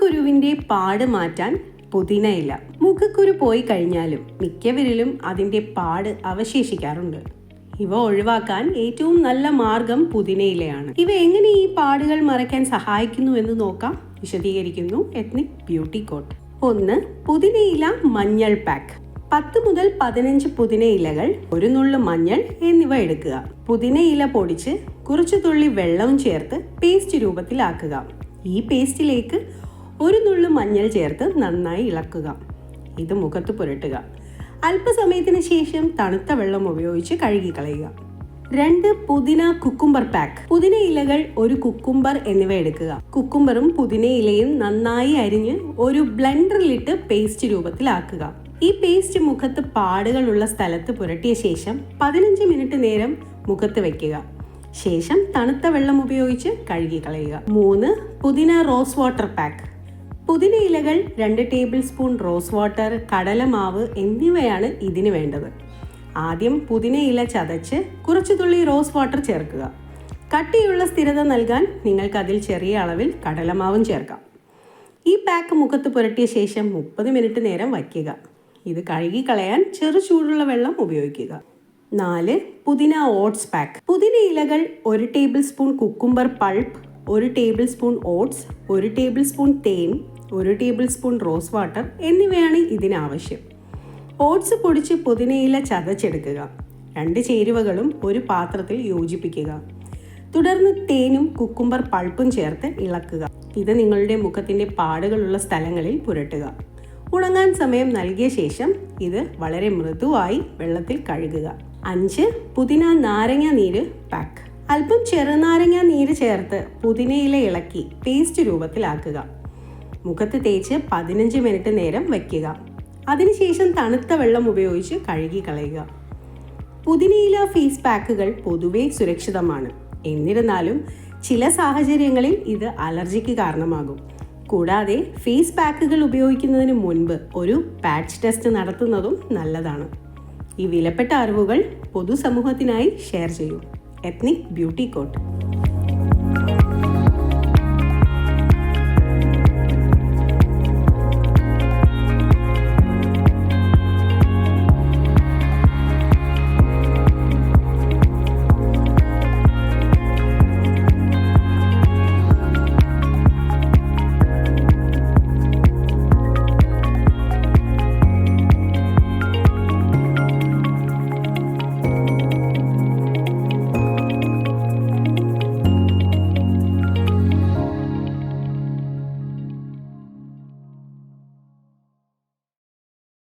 മുഖക്കുരുവിന്റെ പാട് മാറ്റാൻ പുതിന ഇല. മുഖക്കുരു പോയി കഴിഞ്ഞാലും മിക്കവരിലും അതിന്റെ പാട് അവശേഷിക്കാറുണ്ട്. ഇവ ഒഴിവാക്കാൻ ഏറ്റവും നല്ല മാർഗം പുതിനയിലയാണ്. ഇവ എങ്ങനെ ഈ പാടുകൾ മറയ്ക്കാൻ സഹായിക്കുന്നു എന്ന് നോക്കാം. വിശദീകരിക്കുന്നു എത്നിക് ബ്യൂട്ടി കോട്ട്. 1. പുതിനയില മഞ്ഞൾ പാക്ക്. 10 മുതൽ 15 പുതിന ഇലകൾ, 1 നുള്ളു മഞ്ഞൾ എന്നിവ എടുക്കുക. പുതിനയില പൊടിച്ച് കുറച്ചു തുള്ളി വെള്ളവും ചേർത്ത് പേസ്റ്റ് രൂപത്തിലാക്കുക. ഈ പേസ്റ്റിലേക്ക് 1 നുള്ളു മഞ്ഞൾ ചേർത്ത് നന്നായി ഇളക്കുക. ഇത് മുഖത്ത് പുരട്ടുക. അല്പസമയത്തിന് ശേഷം തണുത്ത വെള്ളം ഉപയോഗിച്ച് കഴുകിക്കളയുക. 2. പുതിന കുക്കുംബർ പാക്ക്. പുതിന ഇലകൾ, 1 കുക്കുംബർ എന്നിവ എടുക്കുക. കുക്കുംബറും പുതിന ഇലയും നന്നായി അരിഞ്ഞ് ഒരു ബ്ലെൻഡറിലിട്ട് പേസ്റ്റ് രൂപത്തിലാക്കുക. ഈ പേസ്റ്റ് മുഖത്ത് പാടുകളുള്ള സ്ഥലത്ത് പുരട്ടിയ ശേഷം 15 മിനിറ്റ് നേരം മുഖത്ത് വയ്ക്കുക. ശേഷം തണുത്ത വെള്ളം ഉപയോഗിച്ച് കഴുകിക്കളയുക. 3. പുതിന റോസ് വാട്ടർ പാക്ക്. പുതിന ഇലകൾ, 2 ടേബിൾ സ്പൂൺ റോസ് വാട്ടർ, കടലമാവ് എന്നിവയാണ് ഇതിന് വേണ്ടത്. ആദ്യം പുതിന ഇല ചതച്ച് കുറച്ചു തുള്ളി റോസ് വാട്ടർ ചേർക്കുക. കട്ടിയുള്ള സ്ഥിരത നൽകാൻ നിങ്ങൾക്ക് അതിൽ ചെറിയ അളവിൽ കടലമാവും ചേർക്കാം. ഈ പാക്ക് മുഖത്ത് പുരട്ടിയ ശേഷം 30 മിനിറ്റ് നേരം വയ്ക്കുക. ഇത് കഴുകിക്കളയാൻ ചെറു ചൂടുള്ള വെള്ളം ഉപയോഗിക്കുക. 4. പുതിന ഓട്സ് പാക്ക്. പുതിന ഇലകൾ, 1 table spoon cucumber pulp, 1 table spoon oats, 1 table spoon തേൻ, 1 ടേബിൾ സ്പൂൺ റോസ് വാട്ടർ എന്നിവയാണ് ഇതിനാവശ്യം. ഓട്സ് പൊടിച്ച് പുതിനയില ചതച്ചെടുക്കുക. 2 ചേരുവകളും ഒരു പാത്രത്തിൽ യോജിപ്പിക്കുക. തുടർന്ന് തേനും കുക്കുംബർ പൾപ്പും ചേർത്ത് ഇളക്കുക. ഇത് നിങ്ങളുടെ മുഖത്തിന്റെ പാടുകളുള്ള സ്ഥലങ്ങളിൽ പുരട്ടുക. ഉണങ്ങാൻ സമയം നൽകിയ ശേഷം ഇത് വളരെ മൃദുവായി വെള്ളത്തിൽ കഴുകുക. 5. പുതിന നാരങ്ങ നീര് പാക്ക്. അല്പം ചെറുനാരങ്ങ നീര് ചേർത്ത് പുതിനയില ഇളക്കി പേസ്റ്റ് രൂപത്തിലാക്കുക. മുഖത്ത് തേച്ച് 15 മിനിറ്റ് നേരം വയ്ക്കുക. അതിനുശേഷം തണുത്ത വെള്ളം ഉപയോഗിച്ച് കഴുകിക്കളയുക. പുതിനയില ഫേസ് പാക്കുകൾ പൊതുവെ സുരക്ഷിതമാണ്. എന്നിരുന്നാലും ചില സാഹചര്യങ്ങളിൽ ഇത് അലർജിക്ക് കാരണമാകും. കൂടാതെ ഫേസ് പാക്കുകൾ ഉപയോഗിക്കുന്നതിന് മുൻപ് ഒരു പാച്ച് ടെസ്റ്റ് നടത്തുന്നതും നല്ലതാണ്. ഈ വിലപ്പെട്ട അറിവുകൾ പൊതുസമൂഹത്തിനായി ഷെയർ ചെയ്യൂ. Ethnic beauty coat.